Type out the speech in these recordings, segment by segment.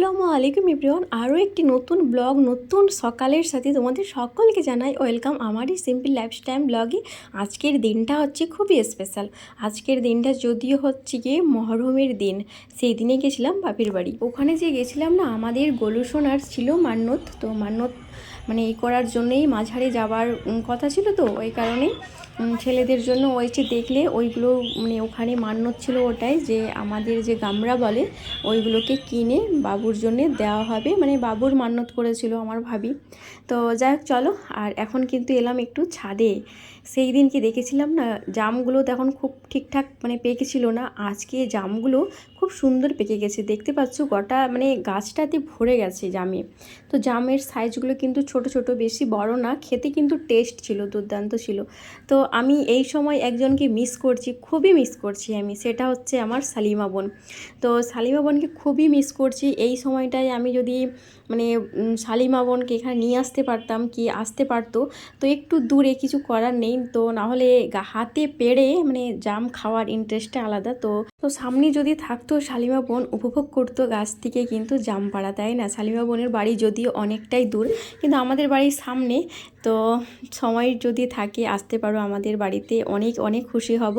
আসসালামু আলাইকুম এভরিওয়ান, আরও একটি নতুন ব্লগ নতুন সকালের সাথে তোমাদের সকলকে জানাই ওয়েলকাম আমার এই সিম্পল লাইফস্টাইল ব্লগে। আজকের দিনটা হচ্ছে খুবই স্পেশাল। আজকের দিনটা যদিও হচ্ছে গিয়ে মহরমের দিন, সেই দিনে গেছিলাম বাপের বাড়ি। ওখানে যে গেছিলাম না, আমাদের গোলু সোনার ছিল মান্যত, তো মান্যত মানে এই করার জন্যেই মাঝারে যাওয়ার কথা ছিল, তো ওই কারণেই ছেলেদের জন্য ওই যে দেখলে ওইগুলো মানে ওখানে মান্যত ছিল ওটাই, যে আমাদের যে গামরা বলে ওইগুলোকে কিনে বাবুর জন্য দেওয়া হবে, মানে বাবুর মান্যত করেছিল আমার ভাবি। তো যাই হোক চলো, আর এখন কিন্তু এলাম একটু ছাদে। সেই দিন কি দেখেছিলাম না, জামগুলো তখন খুব ঠিকঠাক মানে পেকেছিল না, আজকে জামগুলো খুব সুন্দর পেকে গেছে। দেখতে পাচ্ছ গোটা মানে গাছটাতে ভরে গেছে জামে। তো জামের সাইজগুলো কিন্তু ছোট ছোট, বেশি বড় না, খেতে কিন্তু টেস্ট ছিল, দুর্দান্ত ছিল। তো আমি এই সময় একজনকে মিস করছি, খুবই মিস করছি আমি, সেটা হচ্ছে আমার সালিমা বোন। তো সালিমা বোনকে খুবই মিস করছি। এই সময়টায় আমি যদি মানে সালিমা বোনকে এখানে নিয়ে আসতে পারতাম, কি আসতে পারতো, তো একটু দূরে, কিছু করার নেই, তো নাহলে হাতে পেড়ে মানে জাম খাওয়ার ইন্টারেস্টটা আলাদা। তো তো সামনে যদি থাকতো সালিমা বোন উপভোগ করতো গাছ থেকে কিন্তু জাম পাড়া, তাই না? সালিমা বোনের বাড়ি যদিও অনেকটাই দূর, কিন্তু আমাদের বাড়ির সামনে। তো সময় যদি থাকে আসতে পারো আমাদের বাড়িতে, অনেক অনেক খুশি হব।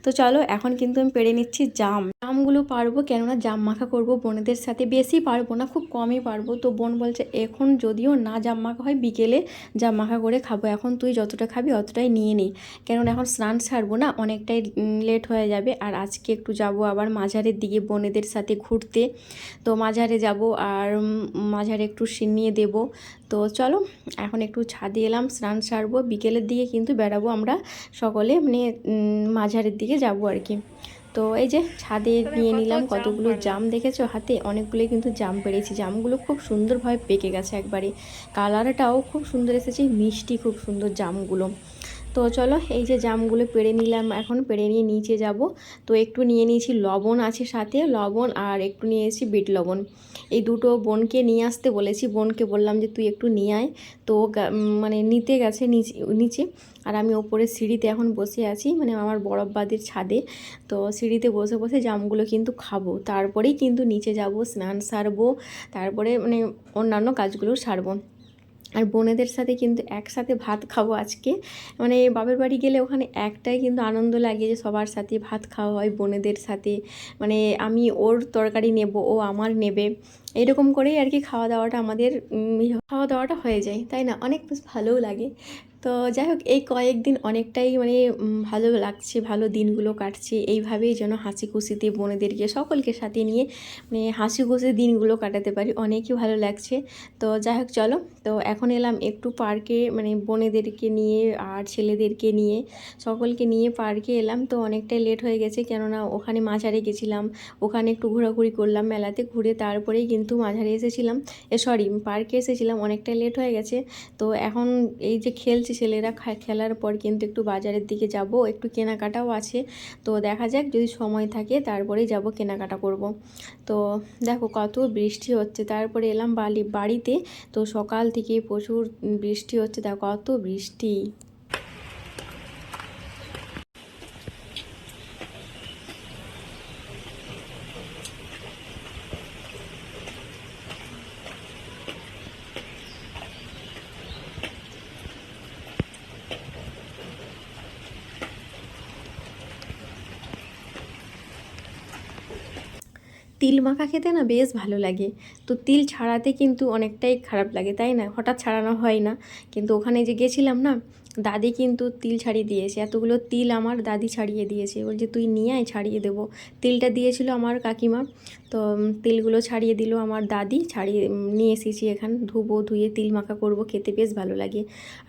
তো চলো, এখন কিন্তু আমি পেড়ে নিচ্ছি জামগুলো পারবো, কেননা জাম মাখা করব বোনেদের সাথে। বেশি পারবো না, খুব কমই পারবো। তো বোন বলছে এখন যদিও না জাম মাখা হয়, বিকেলে জাম মাখা করে খাবো, এখন তুই যতটা খাবি অতটাই নিয়ে নিই, কেননা এখন স্নান ছাড়বো না, অনেকটাই লেট হয়ে যাবে। আর আজকে একটু যাব আবার মাঝারের দিকে বোনেদের সাথে ঘুরতে। তো মাঝারে যাব আর মাঝারে একটু সিন্নিয়ে দেব। তো চলো, এখন একটু ছাদে এলাম, স্নান সারবো, বিকেলের দিকে কিন্তু বেড়াবো আমরা সকলে, মানে মাঝারের দিকে যাব আর কি। তো এই যে ছাদে নিয়ে নিলাম কতগুলো জাম, দেখেছো হাতে অনেকগুলোই কিন্তু জাম পেড়েছি। জামগুলো খুব সুন্দরভাবে পেকে গেছে একবারে, কালারটাও খুব সুন্দর এসেছে, মিষ্টি খুব সুন্দর জামগুলো। তো চলো, এই যে জামগুলো পেড়ে নিলাম, এখন পেড়ে নিয়ে নিচে যাব। তো একটু নিয়ে নিয়েছি লবণ, আছে সাথে লবণ, আর একটু নিয়েছি বিট লবণ। এই দুটো বোনকে নিয়ে আসতে বলেছি, বোনকে বললাম যে তুই একটু নিয়ে আয়। তো মানে নিতে গেছে নিচে নিচে, আর আমি ওপরে সিঁড়িতে এখন বসে আছি, মানে আমার বরফবাদের ছাদে। তো সিঁড়িতে বসে বসে জামগুলো কিন্তু খাবো, তারপরেই কিন্তু নিচে যাব, স্নান সারবো, তারপরে মানে অন্যান্য কাজগুলো সারবো। আর বোনেদের সাথে কিন্তু একসাথে ভাত খাবো আজকে। মানে বাপের বাড়ি গেলে ওখানে একটাই কিন্তু আনন্দ লাগে, যে সবার সাথে ভাত খাওয়া হয় বোনেদের সাথে। মানে আমি ওর তরকারি নেব, ও আমার নেবে, এরকম করেই আর কি খাওয়া দাওয়াটা আমাদের খাওয়া দাওয়াটা হয়ে যায়, তাই না? অনেক বেশ ভালোও লাগে। তো যাই হোক, এই কয়েকদিন অনেকটাই মানে ভালো লাগছে, ভালো দিনগুলো কাটছে এইভাবেই, যেন হাসি খুশিতে বোনেদেরকে সকলকে সাথে নিয়ে মানে হাসি খুশি দিনগুলো কাটাতে পারি, অনেকই ভালো লাগছে। তো যাই হোক চলো, তো এখন এলাম একটু পার্কে, মানে বোনেদেরকে নিয়ে আর ছেলেদেরকে নিয়ে সকলকে নিয়ে পার্কে এলাম। তো অনেকটাই লেট হয়ে গেছে, কেননা ওখানে মাঝারে গেছিলাম, ওখানে একটু ঘোরাঘুরি করলাম মেলাতে, ঘুরে তারপরেই কিন্তু মাঝারে এসেছিলাম, সরি পার্কে এসেছিলাম, অনেকটাই লেট হয়ে গেছে। তো এখন এই যে খেলছে ছেলেরা, খেলার পর কিন্তু একটু বাজারের দিকে যাব, একটু কেনাকাটাও আছে। তো দেখা যাক, যদি সময় থাকে তারপরেই যাব, কেনাকাটা করব। তো দেখো কত বৃষ্টি হচ্ছে, তারপরে এলাম বাড়িতে। তো সকাল থেকে প্রচুর বৃষ্টি হচ্ছে, দেখো কত বৃষ্টি। তিল মাখা খেতে না বেশ ভালো লাগে। তো তিল ছাড়াতে কিন্তু অনেকটাই খারাপ লাগে, তাই না? হঠাৎ ছাড়ানো হয় না, কিন্তু ওখানে যে গেছিলাম না, দাদি কিন্তু তিল ছাড়িয়ে দিয়েছে, এতগুলো তিল আমার দাদি ছাড়িয়ে দিয়েছে, বলছে তুই নিয়ে আয় ছাড়িয়ে দেবো। তিলটা দিয়েছিল আমার কাকিমা। তো তিলগুলো ছাড়িয়ে দিল আমার দাদি, ছাড়িয়ে নিয়ে এসেছি এখানে, ধুবো, ধুয়ে তিল মাখা করব, খেতে বেশ ভালো লাগে।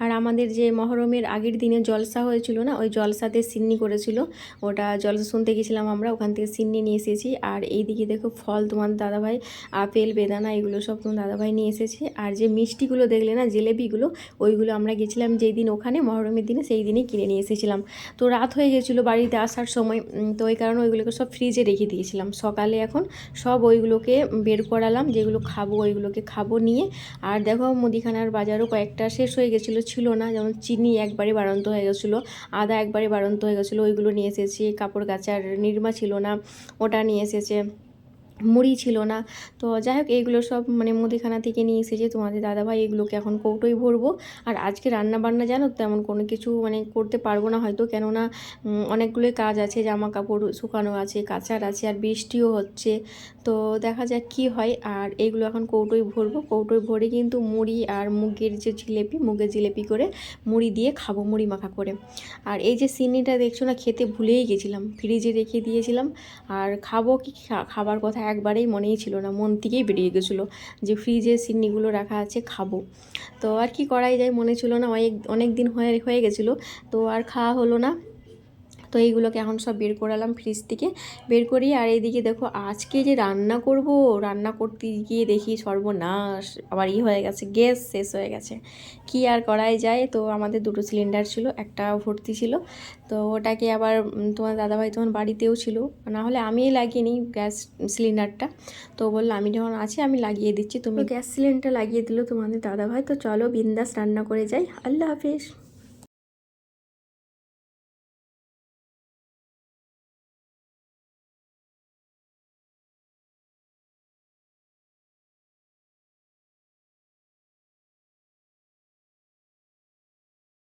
আর আমাদের যে মহরমের আগের দিনে জলসা হয়েছিল না, ওই জলসাতে সিন্নি করেছিল, ওটা জলসা শুনতে গেছিলাম আমরা, ওখান থেকে সিন্নি নিয়ে এসেছি। আর এইদিকে দেখো ফল, তোমার দাদাভাই আপেল বেদানা এগুলো সব তোমার দাদাভাই নিয়ে এসেছে। আর যে মিষ্টিগুলো দেখলে না, জিলেবিগুলো, ওইগুলো আমরা গেছিলাম যেই দিন ওখানে মহরমের দিনে, সেই দিনই কিনে নিয়ে এসেছিলাম। তো রাত হয়ে গেছিলো বাড়িতে আসার সময়, তো ওই কারণে ওইগুলোকে সব ফ্রিজে রেখে দিয়েছিলাম। সকালে এখন সব ওইগুলোকে বের করালাম, যেগুলো খাবো ওইগুলোকে খাবো নিয়ে। আর দেখো মুদিখানার বাজারও কয়েকটা শেষ হয়ে গেছিলো, ছিল না, যেমন চিনি একবারে বাড়ন্ত হয়ে গেছিলো, আদা একবারে বাড়ন্ত হয়ে গেছিলো, ওইগুলো নিয়ে এসেছি। কাপড় কাচার নিরমা ছিল না, ওটা নিয়ে এসেছে। মুড়ি ছিল না। তো যাই হোক এইগুলো সব মানে মুদিখানা থেকে নিয়ে এসেছে তোমাদের দাদাভাই, এগুলোকে এখন কৌটোয় ভরবো। আর আজকে রান্না বান্না জানো তেমন কোনো কিছু মানে করতে পারবো না হয়তো, কেননা অনেকগুলোই কাজ আছে, জামা কাপড় শুকানো আছে, কাচার আছে, আর বৃষ্টিও হচ্ছে। তো দেখা যাক কি হয়। আর এইগুলো এখন কৌটোয় ভরবো, কৌটোয় ভরে কিন্তু মুড়ি আর মুগের যে জিলেপি, মুগের জিলেপি করে মুড়ি দিয়ে খাবো, মুড়ি মাখা করে। আর এই যে সিন্নিটা দেখছো না, খেতে ভুলেই গেছিলাম, ফ্রিজে রেখে দিয়েছিলাম। আর খাবো কি খাবার কথা একবারেই মনেই ছিল না, মন থেকেই বেরিয়ে গেছিলো যে ফ্রিজে সিন্নিগুলো রাখা আছে খাবো। তো আর কি করাই যায়, মনে ছিল না, অনেক দিন হয়ে গেছিলো, তো আর খাওয়া হলো না। তো এইগুলোকে এখন সব বের করালাম ফ্রিজ থেকে, বের করি। আর এইদিকে দেখো আজকে যে রান্না করতে গিয়ে দেখি সর্বনাশ, আবার হয়ে গেছে, গ্যাস শেষ হয়ে গেছে। কি আর করাই যায়। তো আমাদের দুটো সিলিন্ডার ছিল, একটা ভর্তি ছিল, তো ওটাকে আবার তোমার দাদাভাই তখন বাড়িতেও ছিল, না হলে আমিই লাগিয়ে নিই গ্যাস সিলিন্ডারটা। তো বললো আমি যখন আছি আমি লাগিয়ে দিচ্ছি, তুমি গ্যাস সিলিন্ডার লাগিয়ে দিল তোমাদের দাদাভাই। তো চলো বিন্দাস রান্না করে যাই। আল্লাহ হাফিজ।